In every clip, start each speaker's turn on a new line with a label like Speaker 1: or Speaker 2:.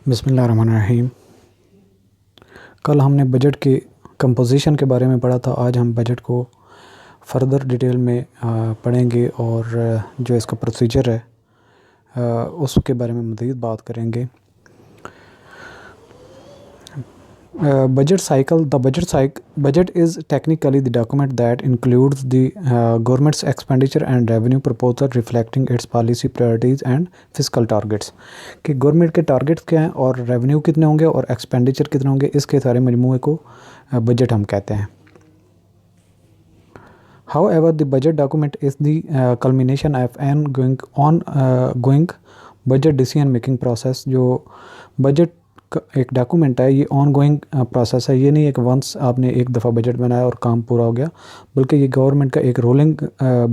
Speaker 1: बिस्मिल्लाहिर्रहमानिर्रहीम। कल हमने बजट के कंपोजिशन के बारे में पढ़ा था। आज हम बजट को फर्दर डिटेल में पढ़ेंगे और जो इसका प्रोसीजर है उसके बारे में मज़ीद बात करेंगे। Budget is technically the document that includes the government's expenditure and revenue proposal reflecting its policy priorities and fiscal targets। कि गवर्नमेंट के टारगेट्स क्या हैं और रेवेन्यू कितने होंगे और एक्सपेंडिचर कितने होंगे, इसके सारे मजमूए को बजट हम कहते हैं। However, the budget document is the culmination of an ongoing budget decision making process। जो बजट एक डॉक्यूमेंट है, ये ऑन गोइंग प्रोसेस है। ये नहीं है कि वंस आपने एक दफ़ा बजट बनाया और काम पूरा हो गया, बल्कि ये गवर्नमेंट का एक रोलिंग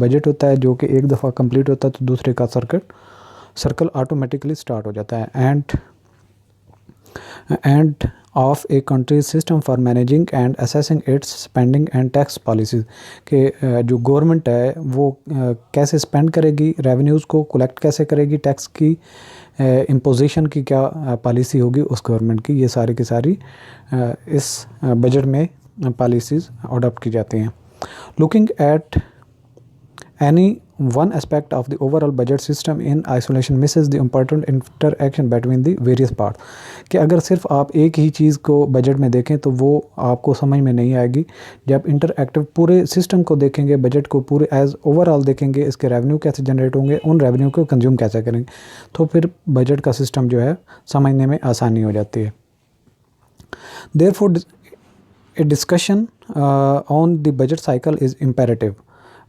Speaker 1: बजट होता है जो कि एक दफ़ा कंप्लीट होता है तो दूसरे का सर्कल ऑटोमेटिकली स्टार्ट हो जाता है। End of a country system for managing and assessing it's spending and tax policies के जो गवर्नमेंट है वो कैसे स्पेंड करेगी, रेवेन्यूज़ को कलेक्ट कैसे करेगी, टैक्स की इम्पोजिशन की क्या पॉलिसी होगी उस गवर्नमेंट की, ये सारी की सारी इस बजट में पॉलिसीज़ अडॉप्ट की जाती हैं। Looking at any one aspect of the overall budget system in isolation misses the important interaction between the various parts। कि अगर सिर्फ आप एक ही चीज़ को बजट में देखें तो वो आपको समझ में नहीं आएगी। जब इंटरएक्टिव पूरे सिस्टम को देखेंगे, बजट को पूरे एज ओवरऑल देखेंगे, इसके रेवेन्यू कैसे जनरेट होंगे, उन रेवेन्यू को कंज्यूम कैसे करेंगे, तो फिर बजट का सिस्टम जो है समझने में आसानी हो जाती है। Therefore, a discussion on the budget cycle is imperative।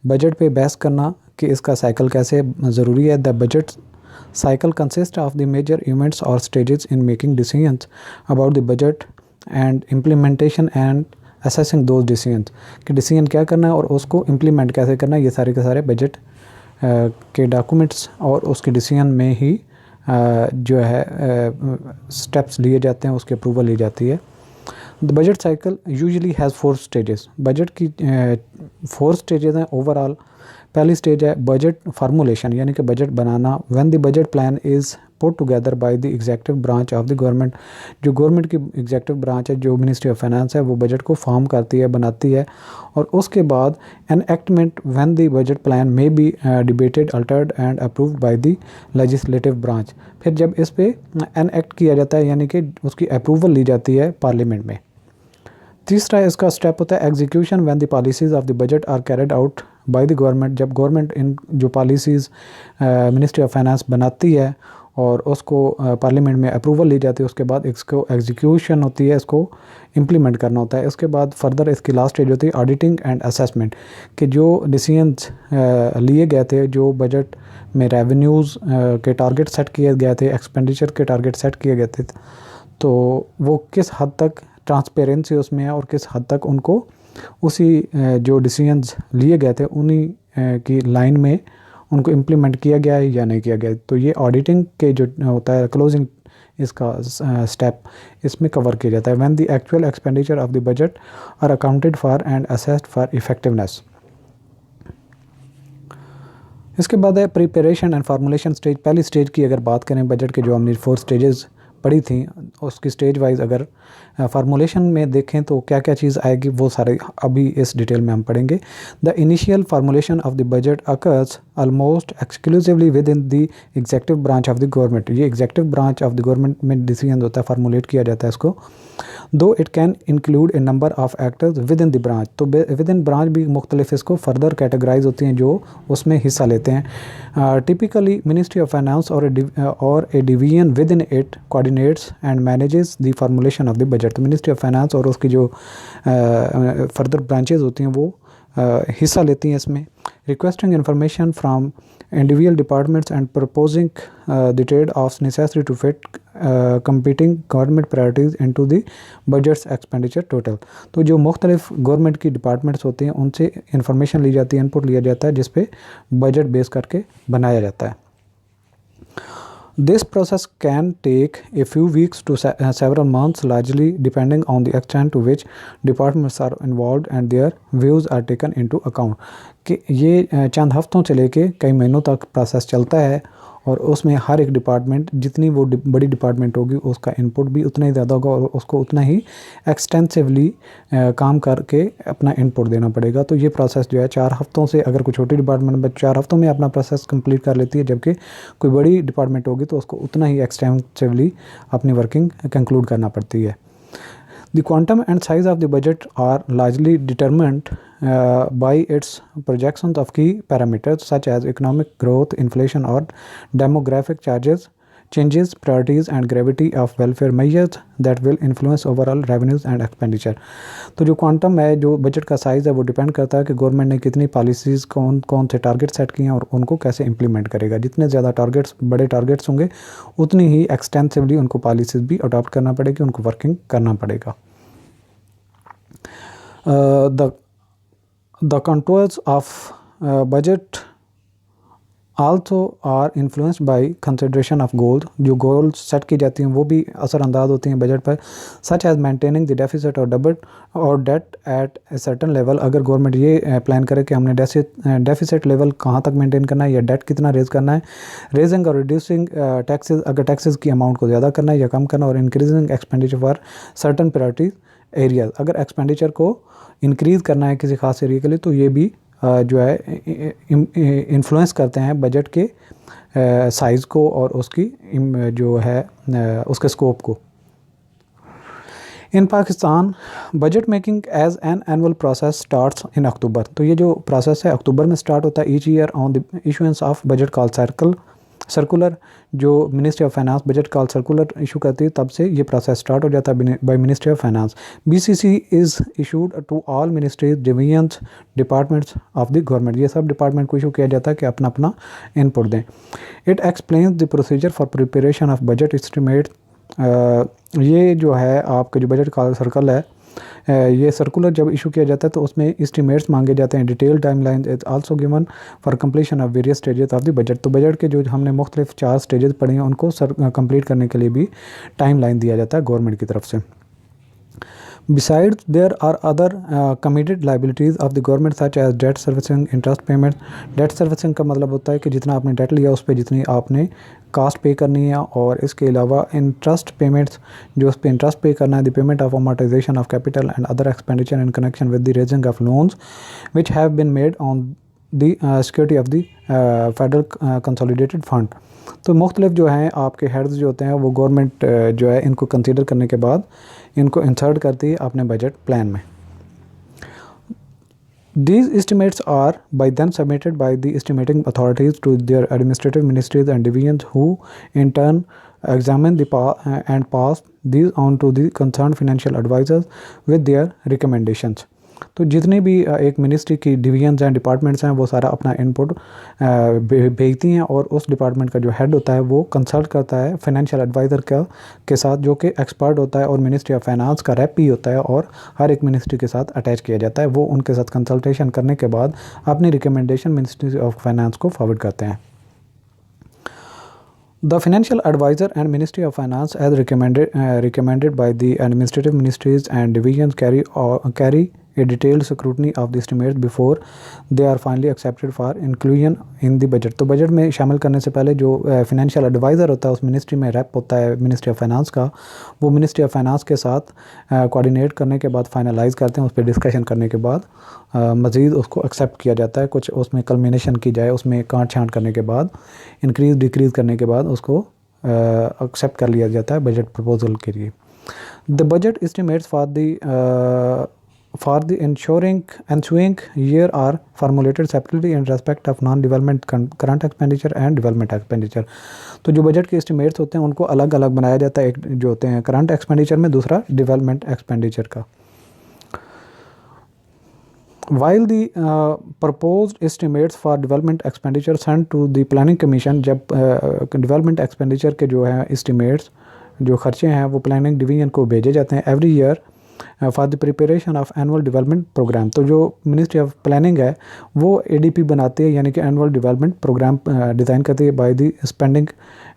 Speaker 1: Budget पे बहस करना कि इसका साइकिल कैसे ज़रूरी है। The budget cycle consist of the major events और stages in making decisions about the budget and implementation and assessing those decisions. कि डिसीजन क्या करना है और उसको इम्प्लीमेंट कैसे करना है, ये सारे के सारे बजट के डॉक्यूमेंट्स और उसके डिसीजन में ही जो है स्टेप्स लिए जाते हैं, उसकी अप्रूवल ली जाती है। The budget cycle usually has 4 stages. Budget की 4 स्टेजेस हैं ओवरऑल। पहली स्टेज है बजट फार्मूलेशन, यानी कि budget banana. When the budget plan is put together by the executive branch of the government. जो गवर्नमेंट की एग्जीक्यूटिव ब्रांच है, जो मिनिस्ट्री ऑफ फाइनेंस है, वो बजट को फॉर्म करती है, बनाती है। और उसके बाद enactment when the budget plan may be debated, altered and approved by the legislative branch. फिर जब इस पे एनएक्ट किया जाता है, यानी कि उसकी अप्रूवल ली जाती है पार्लियामेंट में। तीसरा इसका स्टेप होता है execution when the policies of the budget are carried out by the government. जब गवर्नमेंट इन जो पॉलिसीज़ मिनिस्ट्री ऑफ फाइनेंस बनाती है और उसको पार्लियामेंट में अप्रूवल ली जाती है, उसके बाद इसको एग्जीक्यूशन होती है, इसको इम्प्लीमेंट करना होता है। इसके बाद फर्दर इसकी लास्ट स्टेज होती है ऑडिटिंग एंड असेसमेंट। कि जो डिसीजंस लिए गए थे, जो बजट में रेवेन्यूज़ के टारगेट सेट किए गए थे, एक्सपेंडिचर के टारगेट सेट किए गए थे, तो वो किस हद तक ट्रांसपेरेंसी उसमें है और किस हद तक उनको उसी जो डिसीजंस लिए गए थे उन्हीं की लाइन में उनको इम्प्लीमेंट किया गया है या नहीं किया गया। तो ये ऑडिटिंग के जो होता है क्लोजिंग इसका स्टेप इसमें कवर किया जाता है। When the actual expenditure of the budget are accounted for and assessed for effectiveness. इसके बाद है प्रिपरेशन एंड फार्मूलेशन स्टेज। पहली स्टेज की अगर बात करें, बजट के जो हमने 4 स्टेजेस पढ़ी थी, उसकी स्टेज वाइज अगर फार्मूलेशन में देखें तो क्या क्या चीज़ आएगी, वो सारे अभी इस डिटेल में हम पढ़ेंगे। The initial formulation of the budget occurs almost exclusively within the executive branch of the government. ये executive branch of the government में डिसीजन होता है, फार्मूलेट किया जाता है इसको। Though it can include a number of actors within the branch. तो within branch भी मुख्तलिफ इसको फर्दर कैटेगराइज होती हैं जो उसमें हिस्सा लेते हैं। टिपिकली मिनिस्ट्री ऑफ फाइनेंस और A division with in it coordinates and manages the formulation of the budget. तो मिनिस्ट्री ऑफ फाइनेंस और उसकी जो फर्दर ब्रांचेज होती हैं वो हिस्सा लेती हैं इसमें। Requesting information from individual departments and proposing the trade off necessary to fit competing government priorities into the budgets expenditure total. तो जो मुख्तलिफ गवर्नमेंट की डिपार्टमेंट्स होती हैं उनसे इंफॉर्मेशन ली जाती है, इनपुट लिया जाता है, जिस पे बजट बेस करके बनाया जाता है। This process can take a few weeks to several months, largely depending on the extent to which departments are involved and their views are taken into account। कि ये चंद हफ्तों से लेके कई महीनों तक प्रोसेस चलता है और उसमें हर एक डिपार्टमेंट, जितनी वो बड़ी डिपार्टमेंट होगी उसका इनपुट भी उतना ही ज़्यादा होगा और उसको उतना ही एक्सटेंसिवली काम करके अपना इनपुट देना पड़ेगा। तो ये प्रोसेस जो है 4 हफ्तों से, अगर कोई छोटी डिपार्टमेंट में 4 हफ्तों में अपना प्रोसेस कंप्लीट कर लेती है, जबकि कोई बड़ी डिपार्टमेंट होगी तो उसको उतना ही एक्सटेंसिवली अपनी वर्किंग कंक्लूड करना पड़ती है। The quantum and size of the budget are largely determined by its projections of key parameters such as economic growth, inflation, or demographic changes, priorities, and gravity of welfare measures that will influence overall revenues and expenditure. तो जो quantum है, जो budget का size है, वो depend करता है कि गवर्नमेंट ने कितनी पॉलिसीज़, कौन कौन से टारगेट सेट किए हैं और उनको कैसे इम्प्लीमेंट करेगा। जितने ज़्यादा टारगेट्स, बड़े टारगेट्स होंगे, उतनी ही एक्सटेंसिवली उनको पॉलिसीज़ भी अडॉप्ट करना पड़ेगी, उनको वर्किंग करना पड़ेगा। The contours of budget also are influenced by consideration of goals। जो गोल्स सेट की जाती हैं वो भी असरअंदाज होती हैं बजट पर, such as maintaining the deficit और debt at a certain level. अगर गवर्नमेंट ये प्लान करे कि हमने डेफिसिट लेवल कहाँ तक मेंटेन करना है या डेट कितना रेज़ करना है, रेजिंग और रिड्यूसिंग टैक्सेस, अगर टैक्सेस की अमाउंट को ज़्यादा करना है या कम करना, और increasing expenditure for certain priorities areas, अगर एक्सपेंडिचर को इंक्रीज़ करना है किसी खास एरिया के लिए, तो ये भी जो है इन्फ्लुएंस करते हैं बजट के साइज़ को और उसकी जो है उसके स्कोप को। In Pakistan budget making as an annual process starts in October. तो ये जो प्रोसेस है अक्टूबर में स्टार्ट होता है each year on the issuance of budget call circular. जो ministry of finance budget call circular issue करती है, तब से ये प्रोसेस स्टार्ट हो जाता है by ministry of finance. BCC is issued to all ministries, divisions, departments of the government. ये सब डिपार्टमेंट को इशू किया जाता है कि अपना अपना इनपुट दें। It explains the procedure for preparation of budget estimate. ये जो है आपका जो बजट कॉल सर्कल है, ये सर्कुलर जब इशू किया जाता है तो उसमें एस्टिमेट्स मांगे जाते हैं। Detail timeline is also given for completion of various stages of the budget. तो बजट के जो हमने मुख्तलिफ 4 स्टेजेस पढ़े हैं, उनको कंप्लीट करने के लिए भी टाइमलाइन दिया जाता है गवर्नमेंट की तरफ से। Besides, there are other committed liabilities of the government such as debt servicing, interest payments। debt servicing का मतलब होता है कि जितना आपने डेट लिया उस पर जितनी आपने कास्ट पे करनी है, और इसके अलावा इंटरेस्ट पेमेंट्स, जो उस पर इंटरेस्ट पे करना है, the payment of amortisation of capital and other expenditure in connection with the raising of loans which have been made on the security of the federal consolidated fund. तो मुख्तलिफ जो हैं आपके हेड्स जो होते हैं वो गवर्नमेंट जो है इनको कंसीडर करने के बाद इनको इंसर्ट करती है अपने बजट प्लान में। These estimates are by then submitted by the estimating authorities to their administrative ministries and divisions, who in turn examine and pass these on to the concerned financial advisors with their recommendations। तो जितनी भी एक ministry की divisions हैं, departments हैं, वो सारा अपना इनपुट भेजती हैं, और उस डिपार्टमेंट का जो हेड होता है वो कंसल्ट करता है फाइनेंशियल एडवाइज़र के साथ, जो कि एक्सपर्ट होता है और मिनिस्ट्री ऑफ फाइनेंस का रेप ही होता है और हर एक मिनिस्ट्री के साथ अटैच किया जाता है। वो उनके साथ कंसल्टेशन करने के बाद अपनी रिकमेंडेशन मिनिस्ट्री ऑफ फाइनेंस को फॉरवर्ड करते हैं। The financial advisor and Ministry of Finance, as recommended by the administrative ministries and divisions, carry a detailed scrutiny of the estimates before they are finally accepted for inclusion in the budget। तो budget में शामिल करने से पहले जो financial adviser होता है उस मिनिस्ट्री में रेप होता है मिनिस्ट्री ऑफ फाइनेंस का, वो मिनिस्ट्री ऑफ फाइनेंस के साथ कोऑर्डिनेट करने के बाद फाइनलाइज करते हैं, उस पर डिस्कशन करने के बाद मज़ीद उसको एक्सेप्ट किया जाता है। कुछ उसमें कल्मिनेशन की जाए, उसमें काट छांट करने के बाद, इंक्रीज़ डिक्रीज़ करने के बाद उसको एक्सेप्ट कर लिया जाता है बजट प्रपोजल के लिए। The budget estimates for the ensuing year are formulated separately in respect of non-development current expenditure and development expenditure। तो जो बजट के एस्टिमेट्स होते हैं उनको अलग अलग बनाया जाता है, एक जो होते हैं करंट एक्सपेंडिचर में, दूसरा डेवलपमेंट एक्सपेंडिचर का। While the proposed estimates for development expenditure sent to the planning commission, जब development expenditure के जो है estimates, जो खर्चे हैं वो प्लानिंग डिवीजन को भेजे जाते हैं every year for the preparation of annual development programme. तो जो मिनिस्ट्री ऑफ प्लानिंग है वो एडीपी बनाती है, यानी कि एनुअल डेवलपमेंट प्रोग्राम डिज़ाइन करती है बाय द स्पेंडिंग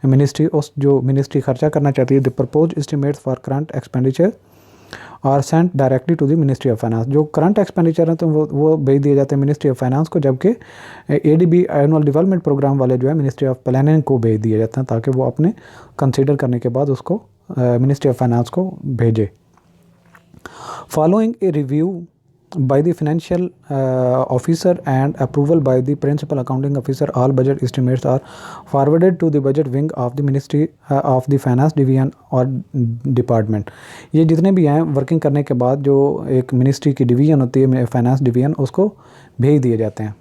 Speaker 1: मिनिस्ट्री। उस जो मिनिस्ट्री खर्चा करना चाहती है, the propose estimates for current expenditure are sent directly to the ministry of finance. जो करंट एक्सपेंडिचर हैं तो वो भेज दिए जाते हैं मिनिस्ट्री ऑफ फाइनेंस को, जबकि एडीबी एनुअल डेवलपमेंट प्रोग्राम वाले जो है मिनिस्ट्री ऑफ प्लानिंग को भेज दिए जाते हैं, ताकि वो अपने कंसीडर करने के बाद उसको मिनिस्ट्री ऑफ फाइनेंस को भेजे। Following a review by the financial officer and approval by the principal accounting officer, all budget estimates are forwarded to the budget wing of the ministry of the finance division or department। ये जितने भी हैं working करने के बाद जो एक ministry की डिवीज़न होती है फाइनेंस डिवीज़न, उसको भेज दिए जाते हैं।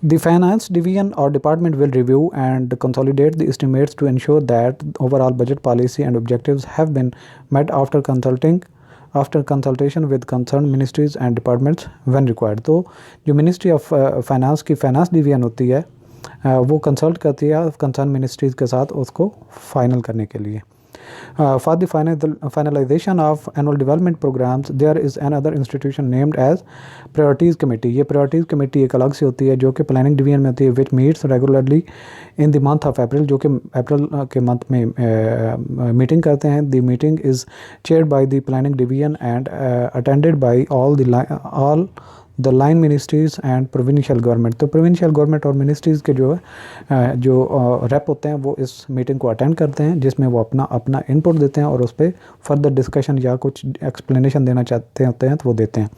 Speaker 1: The finance division or department will review and consolidate the estimates to ensure that overall budget policy and objectives have been met after consultation with concerned ministries and departments when required। तो जो ministry of finance की finance division होती है वो consult करती है concern ministries के साथ उसको फाइनल करने के लिए। For the finalization of annual development programs, there is another institution named as Priorities Committee। ये Priorities Committee एक अलग से होती है जो कि प्लानिंग डिवीजन में होती है, which meets regularly in the month of April, जो कि अप्रैल के मंथ में मीटिंग करते हैं। The meeting is chaired by the planning division and attended by all the line ministries and provincial government. तो प्रोविंशियल गवर्नमेंट और मिनिस्ट्रीज़ के जो रेप होते हैं वो इस मीटिंग को अटेंड करते हैं, जिसमें वो अपना इनपुट देते हैं और उस पर फर्दर डिस्कशन या कुछ एक्सप्लेनेशन देना चाहते होते हैं तो वो देते हैं।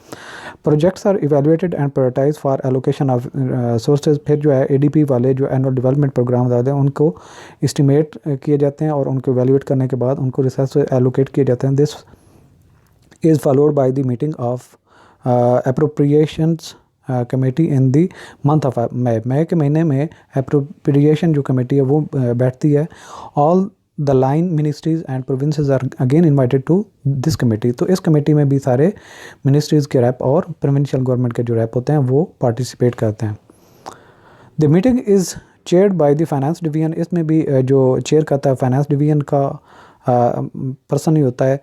Speaker 1: Projects are evaluated and prioritise for allocation of sources. फिर जो है एडीपी वाले जो एनुअल डेवलपमेंट प्रोग्राम होते हैं उनको इस्टीमेट किए जाते हैं और उनको इवेलुएट करने के बाद उनको रिसर्च से एलोकेट किए जाते हैं। This is followed by the meeting of appropriations committee in the month of May के महीने में अप्रोप्रिएशन जो कमेटी है वो बैठती है। All the line ministries and provinces are again invited to this committee. तो इस कमेटी में भी सारे मिनिस्ट्रीज़ के रैप और प्रोविंशियल गवर्नमेंट के जो रैप होते हैं वो पार्टिसिपेट करते हैं। The meeting is chaired by the finance division. इसमें भी जो चेयर करता है फाइनेंस डिवीजन का पर्सन ही होता है।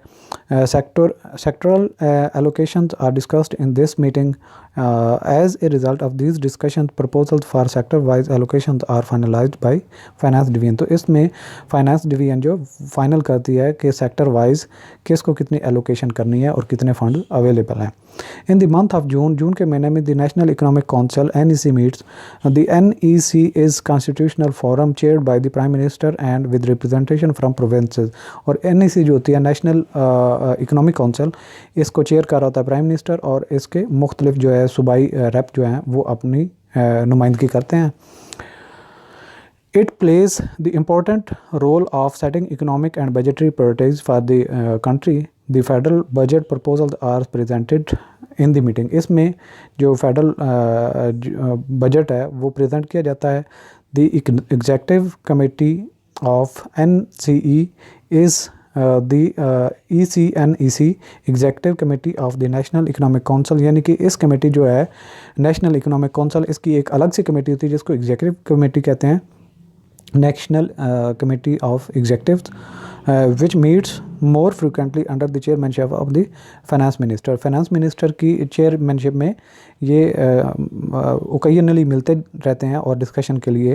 Speaker 1: Sectoral allocations are discussed in this meeting। As a result of these discussions, proposals for sector wise allocations are finalized by finance division। तो इसमें फाइनेंस डिवीजन जो फाइनल करती है कि सेक्टर वाइज किसको कितनी एलोकेशन करनी है और कितने फंड अवेलेबल हैं। In the month of June के महीने में the national economic council NEC meets. The NEC is constitutional forum chaired by the prime minister and with representation from provinces. और NEC जो होती है नेशनल इकोनॉमिक काउंसिल, इसको chair कर रहा होता है प्राइम मिनिस्टर और इसके मुख्तलिफ जो है सूबाई रैप जो हैं वो अपनी नुमाइंदगी करते हैं। It plays the important role of setting economic and budgetary priorities for the country. The federal budget proposal are presented in the meeting. इसमें जो फेडरल बजट है वो प्रेजेंट किया जाता है। The adjective committee of NCE is the ECNEC executive committee of the national economic council. यानी कि इस कमेटी जो है नेशनल इकोनॉमिक काउंसिल, इसकी एक अलग सी कमेटी होती है जिसको एग्जेक्टिव कमेटी कहते हैं, national committee of executive, which meets more frequently under the chairmanship of the finance minister. Finance minister की चेयरमैनशिप में ये ओकेजनली मिलते रहते हैं और डिस्कशन के लिए।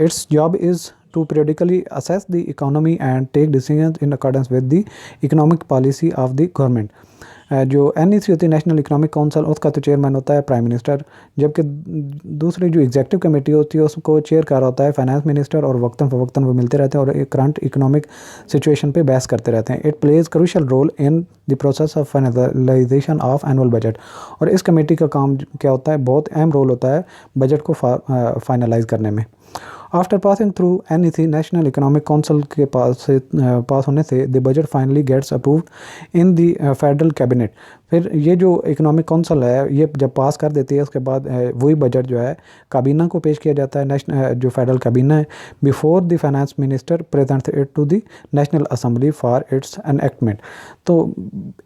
Speaker 1: It's job is to periodically assess the economy and take decisions in accordance with the economic policy of the government। जो NEC होती है नेशनल इकोनॉमिक काउंसिल, उसका तो चेयरमैन होता है प्राइम मिनिस्टर, जबकि दूसरी जो एग्जेक्टिव कमेटी होती है उसको चेयर कर रहा होता है फाइनेंस मिनिस्टर और वक्तन फ़वक्तन वो मिलते रहते हैं और करंट इकोनॉमिक सिचुएशन पे बहस करते रहते हैं। It plays crucial role in the process of finalisation of annual budget. और इस कमेटी का काम क्या होता है, बहुत अहम रोल होता है बजट को फाइनलाइज करने में। After passing through NEC national economic council के पास होने से the budget finally gets approved in the federal cabinet. फिर ये जो इकोनॉमिक काउंसिल है ये जब पास कर देती है उसके बाद वही बजट जो है काबीना को पेश किया जाता है, नेशनल जो फेडरल काबीना है, before the finance minister presents it to the national assembly for its enactment. तो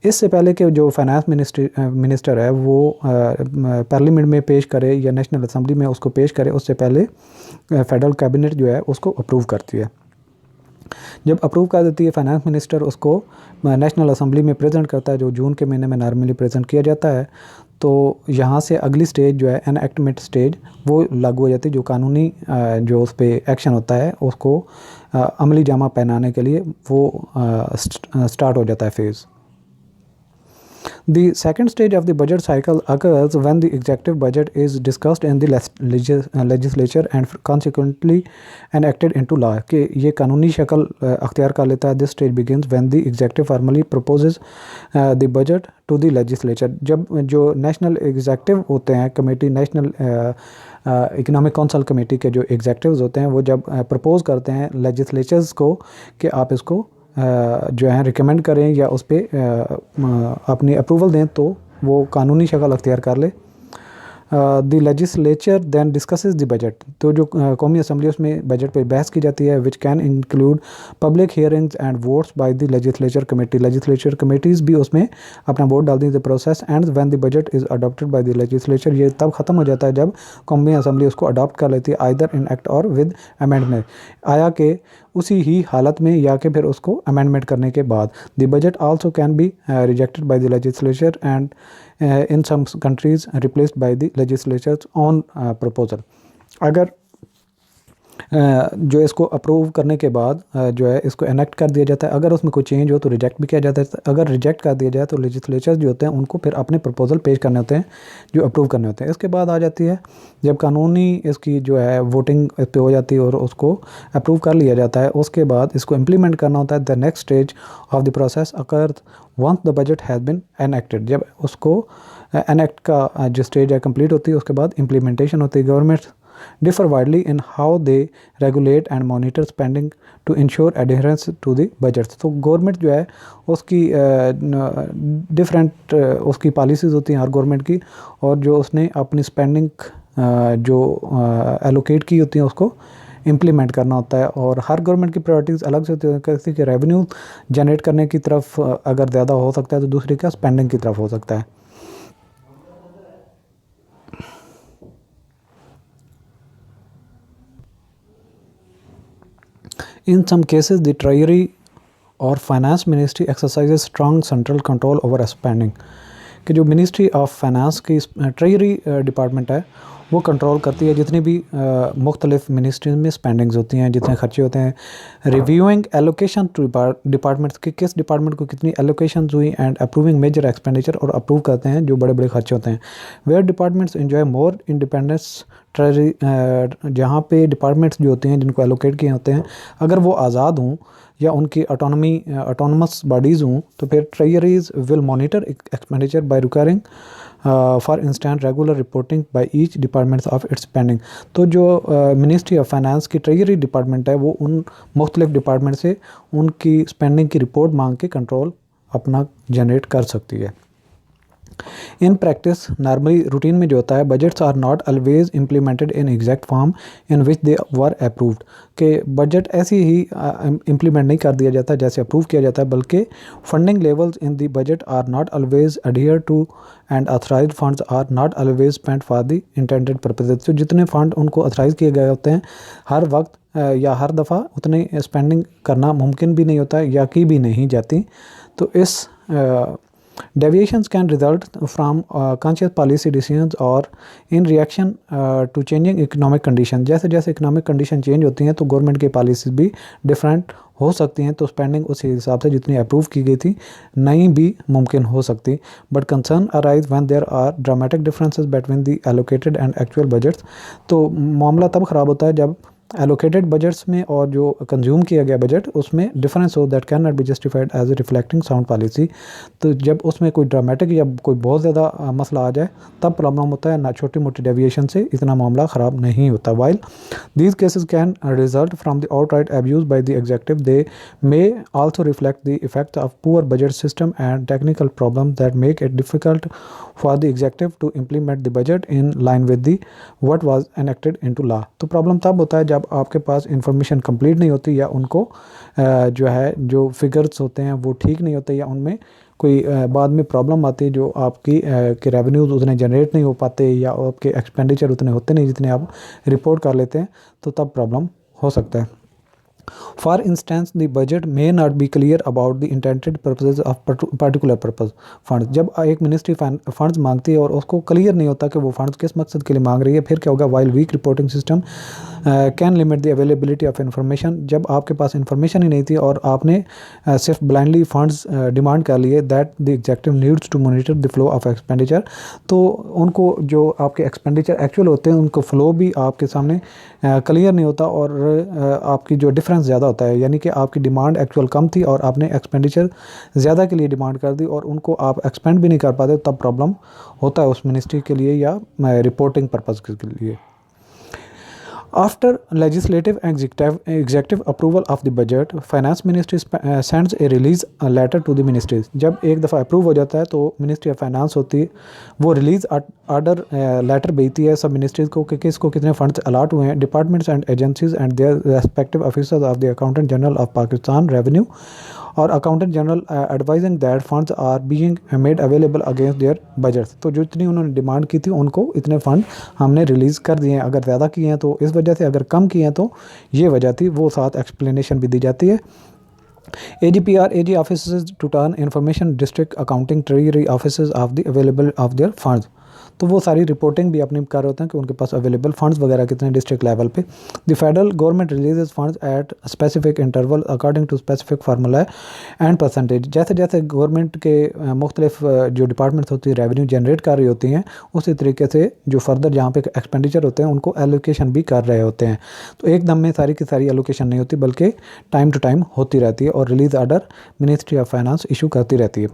Speaker 1: इससे पहले कि जो फाइनेंस मिनिस्टर है वो पार्लियामेंट में पेश करे या नेशनल असम्बली में उसको पेश करे, उससे पहले फेडरल कैबिनेट जो है उसको अप्रूव करती है। जब अप्रूव कर देती है फाइनेंस मिनिस्टर उसको नेशनल असम्बली में प्रेजेंट करता है, जो जून के महीने में नॉर्मली प्रेजेंट किया जाता है। तो यहाँ से अगली स्टेज जो है एनएक्टमेंट स्टेज वो लागू हो जाती है, जो कानूनी जो उस पर एक्शन होता है उसको अमली जामा पहनाने के लिए वो स्टार्ट हो जाता है phase. The second stage of the budget cycle occurs when the executive budget is discussed in the legislature and consequently enacted into law कि ये कानूनी शक्ल अख्तियार कर लेता है। This stage begins when the executive formally proposes the budget to the legislature। जब जो नेशनल एग्जेक्टिव होते हैं committee, national economic council committee के जो एग्जेक्टिव्स होते हैं वो जब प्रपोज करते हैं लेजिस्लेचर्स को कि आप इसको जो है रिकमेंड करें या उस पर अपनी अप्रूवल दें, तो वो कानूनी शक्ल अख्तियार कर ले। The legislature then discusses the budget. तो जो कौमी असम्बली उसमें बजट पे बहस की जाती है, which can include public hearings and votes by the legislature committee. Legislature committees भी उसमें अपना वोट डाल दी। The process and when the budget is adopted by the legislature. ये तब ख़त्म हो जाता है जब कौमी असम्बली उसको अडॉप्ट कर लेती है, आइदर इन एक्ट और विद अमेंडमेंट, आया कि उसी ही हालत में या कि फिर उसको अमेंडमेंट करने के बाद। The budget also can be rejected by the legislature and in some countries replaced by the legislature's own proposal। अगर जो इसको अप्रूव करने के बाद जो है इसको एनेक्ट कर दिया जाता है, अगर उसमें कोई चेंज हो तो रिजेक्ट भी किया जाता है। अगर रिजेक्ट कर दिया जाए तो लेजिस्लेचर जो होते हैं उनको फिर अपने प्रपोजल पेश करने होते हैं जो अप्रूव करने होते हैं। इसके बाद आ जाती है जब कानूनी इसकी जो है वोटिंग इस पर हो जाती है और उसको अप्रूव कर लिया जाता है, उसके बाद इसको इम्प्लीमेंट करना होता है। The next stage of the process occurs once the budget has been enacted. जब उसको एनेक्ट का जो स्टेज है कंप्लीट होती है, उसके बाद इम्प्लीमेंटेशन होती है। Government differ widely in how they regulate and monitor spending to ensure adherence to the budget। तो गवर्नमेंट जो है उसकी डिफरेंट उसकी पॉलिसीज़ होती हैं हर गवर्नमेंट की, और जो उसने अपनी स्पेंडिंग जो एलोकेट की होती हैं उसको इम्प्लीमेंट करना होता है। और हर गवर्नमेंट की प्रायोरिटीज़ अलग से होती है। किसी के रेवेन्यू जनरेट करने की तरफ अगर ज़्यादा हो सकता है तो दूसरी का स्पेंडिंग की तरफ हो सकता है। In some cases, the Treasury or Finance Ministry exercises strong central control over spending। कि जो मिनिस्ट्री ऑफ फाइनेंस की ट्रेजरी डिपार्टमेंट है वो कंट्रोल करती है जितनी भी मुख्तलिफ मिनिस्ट्रीज में स्पेंडिंग्स होती हैं, जितने खर्चे होते हैं। रिव्यूइंग एलोकेशन टू डिपार्टमेंट्स की किस डिपार्टमेंट को कितनी एलोकेशन हुई एंड अप्रूविंग मेजर एक्सपेंडिचर, और अप्रूव करते हैं जो बड़े बड़े खर्चे होते हैं। Where departments enjoy more independence treasury, जहाँ पे डिपार्टमेंट्स जो होते हैं जिनको एलोकेट किए होते हैं अगर वो आज़ाद हों या उनकी ऑटोनमस बॉडीज़ हों, तो फिर treasuries will monitor expenditure bye requiring for instant regular reporting by each departments of its spending. तो जो मिनिस्ट्री ऑफ फाइनेंस की ट्रेजरी डिपार्टमेंट है वो उन मुख्तलिफ डिपार्टमेंट से उनकी स्पेंडिंग की रिपोर्ट मांग के कंट्रोल अपना जनरेट कर सकती है। इन प्रैक्टिस नॉर्मली रूटीन में जो होता है, budgets are not always implemented in exact form in which they were approved. कि बजट ऐसे ही इम्प्लीमेंट नहीं कर दिया जाता जैसे अप्रूव किया जाता है, बल्कि funding levels in the budget are not always adhered to and authorized funds are not always spent for the intended purposes. तो जितने फंड उनको अथराइज किए गए होते हैं हर वक्त या हर दफ़ा उतनी स्पेंडिंग करना मुमकिन भी नहीं होता या की भी नहीं जाती। तो इस Deviations can result from conscious policy decisions or in reaction to changing economic condition। जैसे जैसे इकोनॉमिक कंडीशन चेंज होती हैं तो गवर्नमेंट की पॉलिसीज़ भी डिफरेंट हो सकती हैं, तो स्पेंडिंग उस हिसाब से जितनी अप्रूव की गई थी नई भी मुमकिन हो सकती। But concern arise when there are dramatic differences between the allocated and actual budgets. तो मामला तब ख़राब होता है जब एलोकेटेड बजट्स में और जो कंज्यूम किया गया बजट उसमें डिफरेंस हो that can not be justified as a reflecting sound policy. तो जब उसमें कोई ड्रामेटिक या कोई बहुत ज़्यादा मसला आ जाए तब प्रॉब्लम होता है, ना छोटी मोटी डेविएशन से इतना मामला ख़राब नहीं होता। While these cases can result from the outright abuse by the executive, they may also reflect the effect of poor budget system and technical problem that make it difficult for the executive to implement the budget in line with the what was enacted into law. तो problem तब होता है जब आपके पास information complete नहीं होती या उनको जो है जो फिगर्स होते हैं वो ठीक नहीं होते या उनमें कोई बाद में प्रॉब्लम आती है जो आपकी के रेवेन्यूज़ उतने जनरेट नहीं हो पाते या आपके एक्सपेंडिचर उतने होते नहीं जितने आप रिपोर्ट कर लेते हैं, तो तब प्रॉब्लम हो सकता है। For instance the budget may not be clear about the intended purposes of particular purpose fund. जब एक मिनिस्ट्री फंड्स मांगती है और उसको क्लियर नहीं होता कि वो फंड्स किस मकसद के लिए मांग रही है, फिर क्या होगा, while weak reporting system can limit the availability of information. जब आपके पास इन्फॉर्मेशन ही नहीं थी और आपने सिर्फ ब्लाइंडली फंड्स डिमांड कर लिए, that the executive needs to monitor the flow of expenditure. तो उनको जो आपके एक्सपेंडिचर एक्चुअल होते हैं उनको फ्लो भी आपके सामने क्लियर नहीं होता और आपकी जो डिफरेंस ज़्यादा होता है, यानी कि आपकी डिमांड एक्चुअल कम थी और आपने एक्सपेंडिचर ज़्यादा के लिए डिमांड कर दी और उनको आप एक्सपेंड भी नहीं कर पाते, तब प्रॉब्लम होता है उस मिनिस्ट्री के लिए या रिपोर्टिंग पर्पज़ के लिए। After legislative and executive approval of the budget, finance ministry sends a release letter to the ministries। जब एक दफ़ा अप्रूव हो जाता है तो मिनिस्ट्री ऑफ फाइनेंस होती है, वो रिलीज़ ऑर्डर लेटर भेजती है सब मिनिस्ट्रीज़ को कि किसको कितने फंड्स अलाट हुए हैं। Departments and agencies and their respective officers of the accountant general of Pakistan revenue और accountant general advising that funds are being made available against their budgets. तो जो इतनी उन्होंने डिमांड की थी उनको इतने फ़ंड हमने रिलीज़ कर दिए हैं, अगर ज़्यादा किए हैं तो इस वजह से, अगर कम किए हैं तो ये वजह थी, वो साथ एक्सप्लेनेशन भी दी जाती है। AGPR AG offices to turn information district accounting treasury offices of the available of their funds। तो वो सारी रिपोर्टिंग भी अपनी कर रहे होते हैं कि उनके पास अवेलेबल फंड्स वगैरह कितने डिस्ट्रिक्ट लेवल पे। The federal government releases funds at specific interval according to specific formula and percentage. जैसे जैसे गवर्नमेंट के मुख्तलिफ जो डिपार्टमेंट्स होती है रेवेन्यू जनरेट कर रही होती हैं, उसी तरीके से जो फर्दर जहाँ पे एक्सपेंडिचर होते हैं उनको एलोकेशन भी कर रहे होते हैं। तो एकदम में सारी की सारी एलोकेशन नहीं होती, बल्कि टाइम टू टाइम होती रहती है और release order ministry of finance issue करती रहती है।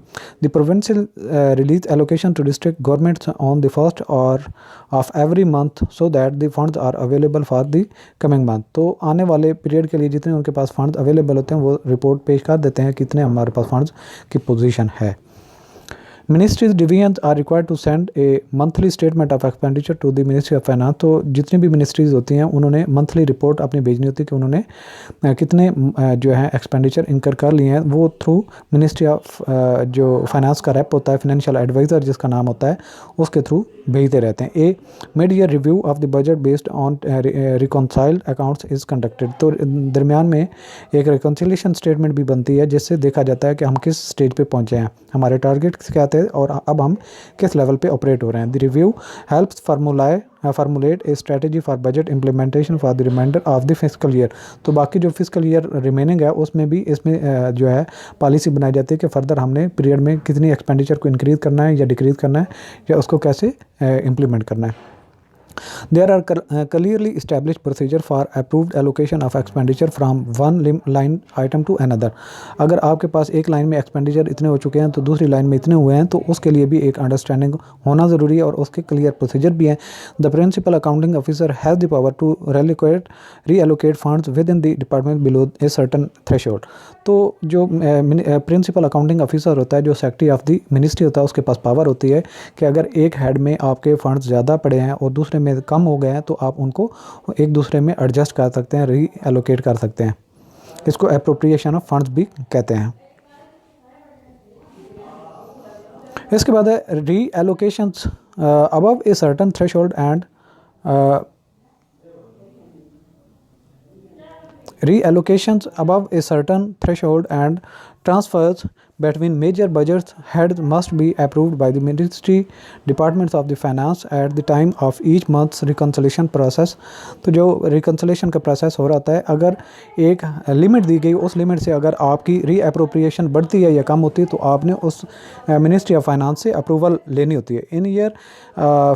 Speaker 1: The provincial release allocation to district governments on the first और of every month so that the funds are available for the coming month. तो आने वाले पीरियड के लिए जितने उनके पास फंड्स अवेलेबल होते हैं वो रिपोर्ट पेश कर देते हैं कितने हमारे पास फंड्स की पोजीशन है। Ministries divisions are required to send a monthly statement of expenditure to the ministry of finance. तो जितनी भी मिनिस्ट्रीज होती हैं उन्होंने मंथली रिपोर्ट अपनी भेजनी होती है कि उन्होंने कितने जो है एक्सपेंडिचर इनकर कर लिए हैं। वो थ्रू मिनिस्ट्री ऑफ जो फाइनेंस का रेप होता है, फाइनेंशियल एडवाइज़र जिसका नाम होता है, उसके थ्रू भेजते रहते हैं। A mid year review of the budget based on reconciled accounts is conducted. तो दरमियान में एक रिकॉन्सिलेशन स्टेटमेंट भी बनती है जिससे देखा जाता है कि हम किस स्टेज पे पहुंचे हैं, हमारे टारगेट क्या थे और अब हम किस लेवल पे ऑपरेट हो रहे हैं। The review helps formulate a strategy for budget implementation for the reminder of the fiscal year. तो बाकी जो फिस्कल ईयर रिमेनिंग है उसमें भी इसमें जो है पॉलिसी बनाई जाती है कि फर्दर हमने पीरियड में कितनी एक्सपेंडिचर को इंक्रीज़ करना है या डिक्रीज़ करना है या उसको कैसे इम्प्लीमेंट करना है। There are clearly established procedure for approved allocation of expenditure from one line item to another। अगर आपके पास एक लाइन में एक्सपेंडिचर इतने हो चुके हैं तो दूसरी लाइन में इतने हुए हैं, तो उसके लिए भी एक अंडरस्टैंडिंग होना ज़रूरी है और उसके क्लियर प्रोसीजर भी हैं। The principal accounting officer has the power to reallocate funds within the department below a certain threshold. तो जो प्रिंसिपल अकाउंटिंग ऑफिसर होता है, जो सेक्रेटरी ऑफ द मिनिस्ट्री होता है, उसके पास पावर होती है कि अगर एक हेड में आपके फंड्स ज़्यादा पड़े हैं और दूसरे में कम हो गए हैं तो आप उनको एक दूसरे में एडजस्ट कर सकते हैं, री एलोकेट कर सकते हैं। इसको एप्रोप्रिएशन ऑफ फंड्स भी कहते हैं। इसके बाद है री allocations above A certain threshold and reallocations above a certain threshold and transfers between major budget heads must be approved by the ministry departments of the finance at the time of each month's reconciliation process। तो जो reconciliation का process हो रहा है, अगर एक limit दी गई, उस लिमिट से अगर आपकी रीअप्रोप्रिएशन बढ़ती है या कम होती है तो आपने उस मिनिस्ट्री ऑफ फाइनेंस से अप्रूवल लेनी होती है। In year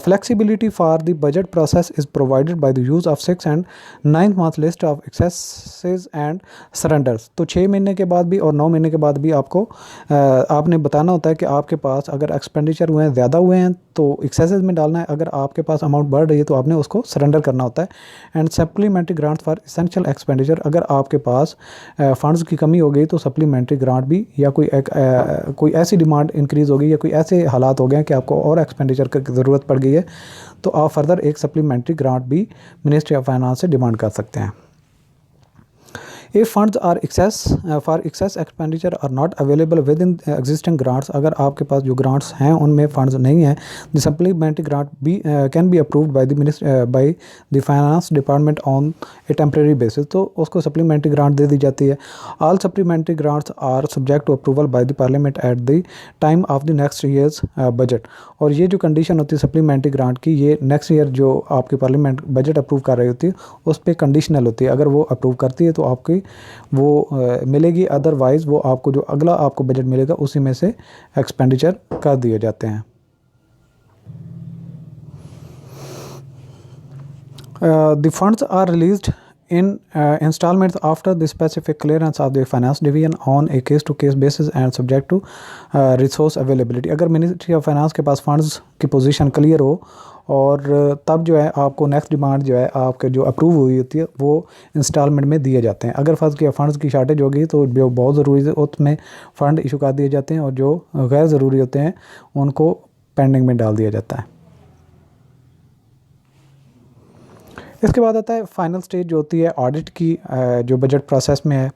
Speaker 1: flexibility for the budget process is provided by the use of 6 and 9th month list of excesses and surrenders. तो 6 महीने के बाद भी और 9 महीने के बाद भी आपको आपने बताना होता है कि आपके पास अगर एक्सपेंडिचर हुए हैं, ज़्यादा हुए हैं तो एक्सेसेस में डालना है, अगर आपके पास अमाउंट बढ़ रही है तो आपने उसको सरेंडर करना होता है। And supplementary grants for essential expenditure, अगर आपके पास फंड्स की कमी हो गई तो सप्लीमेंट्री ग्रांट भी या कोई ऐसी डिमांड इंक्रीज़ हो गई या कोई ऐसे हालात हो गए कि आपको और एक्सपेंडिचर की ज़रूरत पड़ गई है तो आप फर्दर एक सप्लीमेंट्री ग्रांट भी मिनिस्ट्री ऑफ फाइनेंस से डिमांड कर सकते हैं। If funds are excess for excess expenditure are not available within existing grants, अगर आपके पास जो grants हैं उनमें funds नहीं हैं, the supplementary grant can be approved by the finance department on a temporary basis, तो उसको supplementary grant दे दी जाती है. All supplementary grants are subject to approval by the parliament at the time of the next year's budget. और ये जो condition होती है supplementary grant की, ये next year जो आपकी parliament budget approve कर रही होती है उस पर conditional होती है. अगर वो approve करती है तो आपकी वो मिलेगी, अदरवाइज़ वो आपको जो अगला आपको बजट मिलेगा उसी में से एक्सपेंडिचर कर दिए जाते हैं. The funds are released in installments after the specific clearance of the finance division on a case-to-case basis and subject to resource availability. अगर मिनिस्ट्री ऑफ फाइनेंस के पास फंड्स की पोजीशन क्लियर हो और तब जो है आपको नेक्स्ट डिमांड जो है आपके जो अप्रूव हुई होती है वो इंस्टॉलमेंट में दिए जाते हैं. अगर फंड्स की शार्टेज होगी तो जो बहुत ज़रूरी है उसमें फ़ंड इशू कर दिए जाते हैं और जो गैर ज़रूरी होते हैं उनको पेंडिंग में डाल दिया जाता है. इसके बाद आता है फाइनल स्टेज जो होती है ऑडिट की, जो बजट प्रोसेस में है.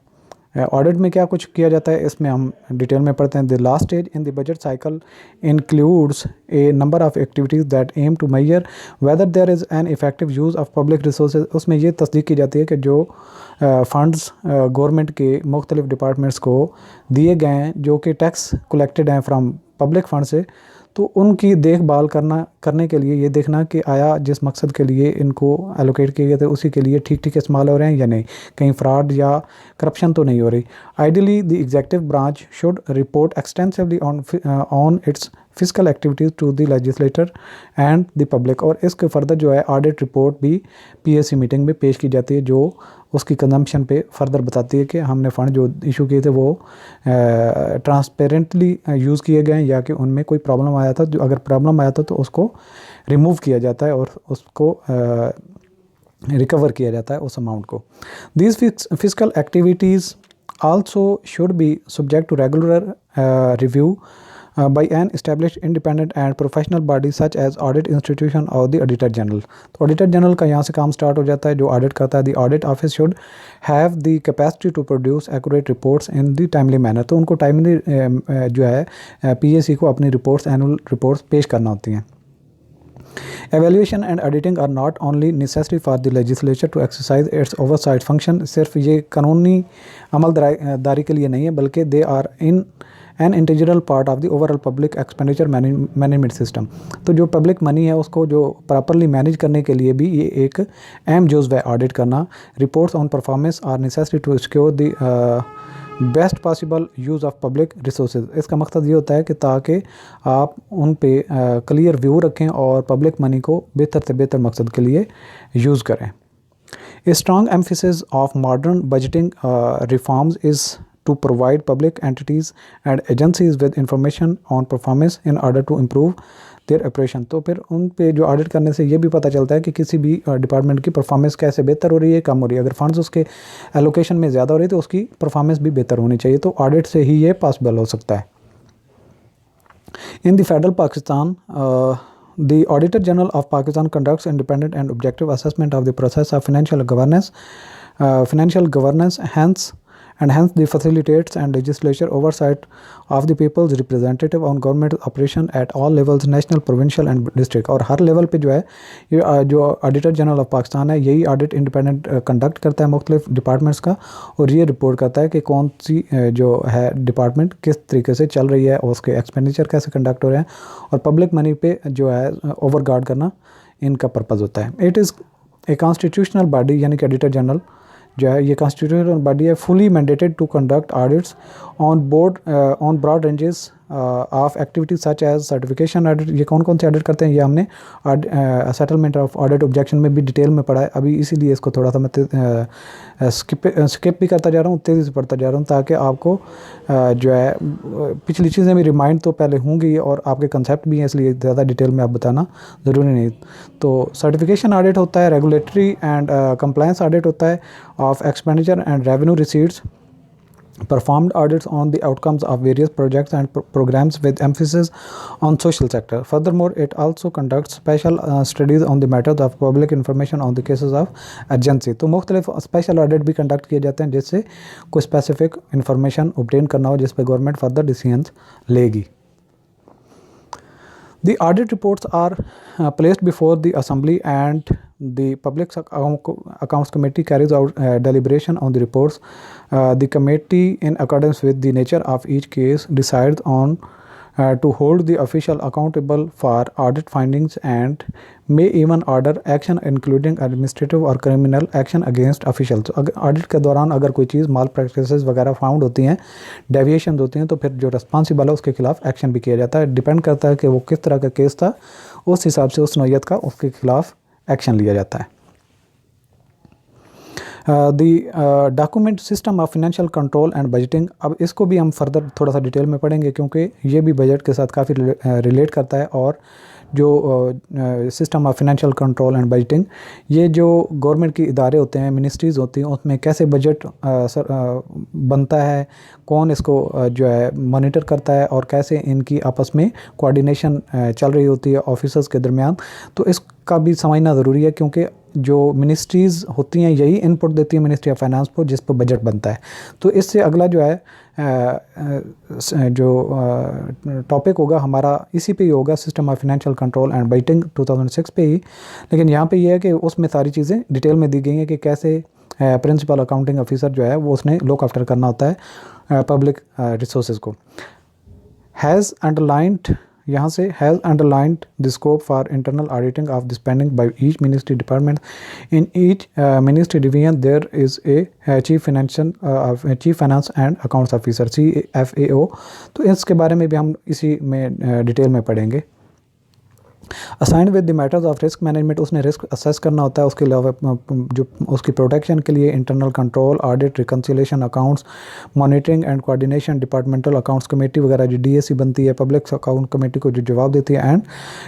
Speaker 1: ऑडिट में क्या कुछ किया जाता है इसमें हम डिटेल में पढ़ते हैं. The last stage in the budget cycle includes a number of activities that aim to measure whether there is an effective use of public resources. उसमें ये तस्दीक की जाती है कि जो फंड्स गवर्नमेंट के मुख्तलिफ डिपार्टमेंट्स को दिए गए हैं जो कि टैक्स कलेक्टेड हैं फ्राम पब्लिक फंड से, तो उनकी देखभाल करने के लिए ये देखना कि आया जिस मकसद के लिए इनको एलोकेट किए गए थे उसी के लिए ठीक इस्तेमाल हो रहे हैं या नहीं, कहीं फ्रॉड या करप्शन तो नहीं हो रही. Ideally the executive branch should report extensively on its physical activities to the legislator and the public. और इसके फर्दर जो है ऑडिट रिपोर्ट भी पीएससी मीटिंग में पेश की जाती है जो उसकी कंजम्पशन पे फर्दर बताती है कि हमने फ़ंड जो इशू किए थे वो ट्रांसपेरेंटली यूज़ किए गए हैं या कि उनमें कोई प्रॉब्लम आया था. जो अगर प्रॉब्लम आया था तो उसको रिमूव किया जाता है और उसको रिकवर किया जाता है उस अमाउंट को. These physical activities also should be subject to regular review by an established independent and professional body such as audit institution or the auditor general. तो auditor general का यहाँ से काम स्टार्ट हो जाता है जो audit करता है. the audit office should have the capacity to produce accurate reports in the timely manner. तो उनको टाइमली जो है PSC को अपनी रिपोर्ट्स एनुअल रिपोर्ट्स पेश करना होती हैं. Evaluation and auditing are not only necessary for the legislature to exercise its oversight function. सिर्फ ये कानूनी अमलदारी के लिए नहीं है बल्कि they are in an integral part of the overall public expenditure management system. तो जो पब्लिक मनी है उसको जो प्रॉपरली मैनेज करने के लिए भी ये एक अहम जुज़्व है ऑडिट करना. Reports on performance are necessary to secure the best possible use of public resources. इसका मकसद ये होता है कि ताकि आप उन पे क्लियर व्यू रखें और पब्लिक मनी को बेहतर से बेहतर मकसद के लिए यूज़ करें. A strong emphasis of modern budgeting reforms is to provide public entities and agencies with information on performance in order to improve their operation. तो फिर उन पे जो ऑडिट करने से ये भी पता चलता है कि किसी भी डिपार्टमेंट की परफॉर्मेंस कैसे बेहतर हो रही है कम हो रही है. अगर फंड्स उसके एलोकेशन में ज़्यादा हो रही है तो उसकी परफॉर्मेंस भी बेहतर होनी चाहिए. तो ऑडिट से ही ये पॉसिबल हो सकता है. इन the federal Pakistan the Auditor General of Pakistan conducts independent and objective assessment of the process of financial governance, hence the facilitates and legislature oversight of the people's representative on government operation at all levels, national, provincial and district. और हर level पे जो है ये जो auditor general of Pakistan है यही audit independent conduct करता है मुख्तलिफ डिपार्टमेंट्स का और ये रिपोर्ट करता है कि कौन सी जो है डिपार्टमेंट किस तरीके से चल रही है और उसके एक्सपेंडिचर कैसे कंडक्ट हो रहे हैं और पब्लिक मनी पे जो है ओवर गार्ड करना इनका पर्पज़ होता है. It is a constitutional body यानी कि ऑडिटर जनरल जो है ये कॉन्स्टिट्यूशनल बॉडी है fully mandated to conduct audits on broad ranges of activities such as certification audit. ये कौन कौन से ऑडिट करते हैं ये हमने सेटलमेंट ऑफ ऑडिट ऑब्जेक्शन में भी डिटेल में पढ़ा है. अभी इसीलिए इसको थोड़ा सा मैं स्किप भी करता जा रहा हूँ, तेज़ी से पढ़ता जा रहा हूँ ताकि आपको जो है पिछली चीज़ें भी रिमाइंड तो पहले होंगी और आपके कंसेप्ट भी हैं इसलिए ज़्यादा डिटेल में आप बताना ज़रूरी नहीं. तो सर्टिफिकेशन ऑडिट होता है, रेगुलेटरी एंड कंप्लायंस ऑडिट होता है of expenditure and revenue receipts performed audits on the outcomes of various projects and programs with emphasis on social sector. Furthermore, it also conducts special studies on the matters of public information on the cases of urgency. तो मुख्तलिफ special audit भी conduct किए जाते हैं जिससे कोई specific information obtain करना हो जिस पर गवर्नमेंट फर्दर डिसीजंस लेगी. The audit reports are placed before the Assembly, and the Public Accounts Committee carries out deliberation on the reports. The committee, in accordance with the nature of each case, decides on to hold the official accountable for audit findings and may even order action including administrative or criminal action against officials. Audit के दौरान अगर कोई चीज़ माल practices वगैरह found होती हैं, deviation होती हैं, तो फिर जो रिस्पॉन्सिबल है उसके खिलाफ एक्शन भी किया जाता है. डिपेंड करता है कि वो किस तरह का केस था, उस हिसाब से उस नौयत का उसके खिलाफ एक्शन लिया जाता है. Document system of financial control and budgeting. अब इसको भी हम फर्दर थोड़ा सा डिटेल में पढ़ेंगे क्योंकि ये भी बजट के साथ काफ़ी रिलेट करता है. और जो system of financial control and budgeting, ये जो गवर्नमेंट की इदारे होते हैं, मिनिस्ट्रीज़ होती हैं, उसमें कैसे बजट बनता है, कौन इसको जो है मॉनिटर करता है और कैसे इनकी आपस में कोऑर्डिनेशन चल रही होती है ऑफिसर्स के दरमियान. तो इसका भी समझना ज़रूरी है क्योंकि जो मिनिस्ट्रीज़ होती हैं यही इनपुट देती है मिनिस्ट्री ऑफ फाइनेंस को जिस पर बजट बनता है. तो इससे अगला जो है जो टॉपिक होगा हमारा इसी पे ही होगा, system of financial control and budgeting 2006 पे ही. लेकिन यहाँ पे ये है कि उसमें सारी चीज़ें डिटेल में दी गई हैं कि कैसे प्रिंसिपल अकाउंटिंग ऑफिसर जो है वो उसने लुक आफ्टर करना होता है पब्लिक रिसोर्सेज को. हैज़ अंडरलाइंड, यहाँ से has underlined the scope for internal auditing of the spending by each ministry department. In each ministry division there is a chief finance and accounts officer, CFAO. तो इसके बारे में भी हम इसी में डिटेल में पढ़ेंगे. Assigned with the matters of risk management, उसने रिस्क असेस करना होता है. उसके अलावा जो उसकी प्रोटेक्शन के लिए internal control, audit, reconciliation, accounts, monitoring and coordination, departmental accounts committee वगैरह जो DAC बनती है, पब्लिक अकाउंट कमेटी को जो जवाब देती है, and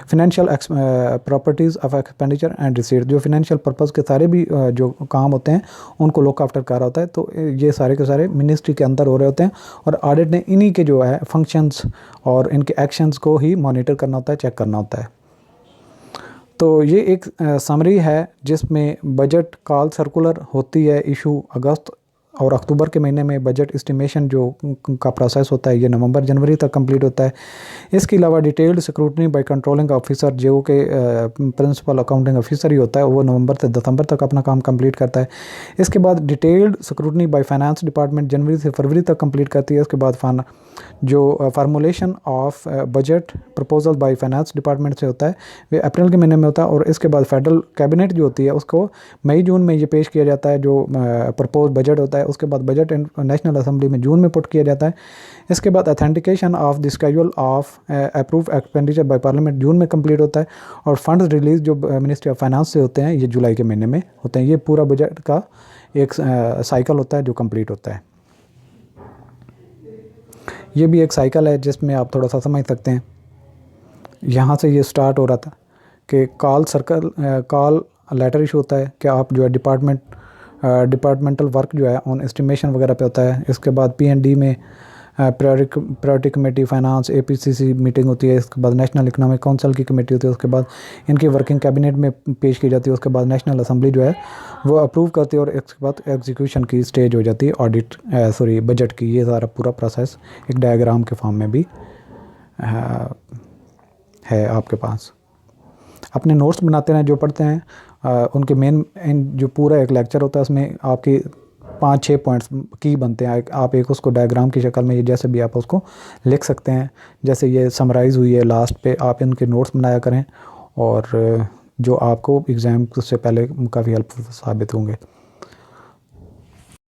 Speaker 1: financial properties of expenditure and receipt, जो फिनेंशियल पर्पज़ के सारे भी जो काम होते हैं उनको लुक आफ्टर कर रहा होता है. तो ये सारे के सारे मिनिस्ट्री के अंदर हो रहे होते हैं और ऑडिट ने इन्हीं के जो है फंक्शंस और इनके एक्शंस को ही मॉनिटर करना होता है, चेक करना होता है. तो ये एक समरी है जिसमें बजट कॉल सर्कुलर होती है इशू अगस्त और अक्टूबर के महीने में. बजट एस्टिमेशन जो का प्रोसेस होता है ये नवंबर जनवरी तक कंप्लीट होता है. इसके अलावा detailed scrutiny by controlling officer जो कि प्रिंसिपल अकाउंटिंग ऑफिसर ही होता है, वो नवंबर से दिसंबर तक अपना काम कंप्लीट करता है. इसके बाद detailed scrutiny by finance department जनवरी से फरवरी तक कंप्लीट करती है. इसके बाद जो formulation of budget proposal by finance department से होता है वे अप्रैल के महीने में होता है. और इसके बाद फेडरल कैबिनेट जो होती है उसको मई जून में ये पेश किया जाता है जो प्रपोज बजट होता है. उसके बाद बजट नेशनल असेंबली में जून में पुट किया जाता है. इसके बाद authentication of the schedule of approve expenditure by parliament June में कंप्लीट होता है. और फंड्स रिलीज जो मिनिस्ट्री ऑफ फाइनेंस से होते हैं ये जुलाई के महीने में होते हैं. ये पूरा बजट का एक साइकिल होता है जो कंप्लीट होता है. ये भी एक साइकिल है जिसमें आप थोड़ा सा समझ सकते हैं. यहाँ से ये स्टार्ट हो रहा था कि कॉल लेटर इशू होता है कि आप जो है डिपार्टमेंटल वर्क जो है ऑन एस्टिमेशन वगैरह पे होता है. इसके बाद P&D में priority committee finance APCC meeting होती है. इसके बाद नेशनल इकोनॉमिक काउंसिल की कमेटी होती है. उसके बाद इनकी वर्किंग कैबिनेट में पेश की जाती है. उसके बाद नेशनल असेंबली जो है वो अप्रूव करती है और इसके बाद एग्जीक्यूशन की स्टेज हो जाती है बजट की. ये सारा पूरा प्रोसेस एक डायग्राम के फॉर्म में भी है आपके पास. अपने नोट्स बनाते हैं जो पढ़ते हैं उनके मेन जो पूरा एक लेक्चर होता है उसमें आपकी 5-6 पॉइंट्स की बनते हैं. आप एक उसको डायग्राम की शक्ल में ये जैसे भी आप उसको लिख सकते हैं. जैसे ये समराइज़ हुई है लास्ट पे, आप इनके नोट्स बनाया करें और जो आपको एग्ज़ाम से पहले काफ़ी हेल्पफुल साबित होंगे.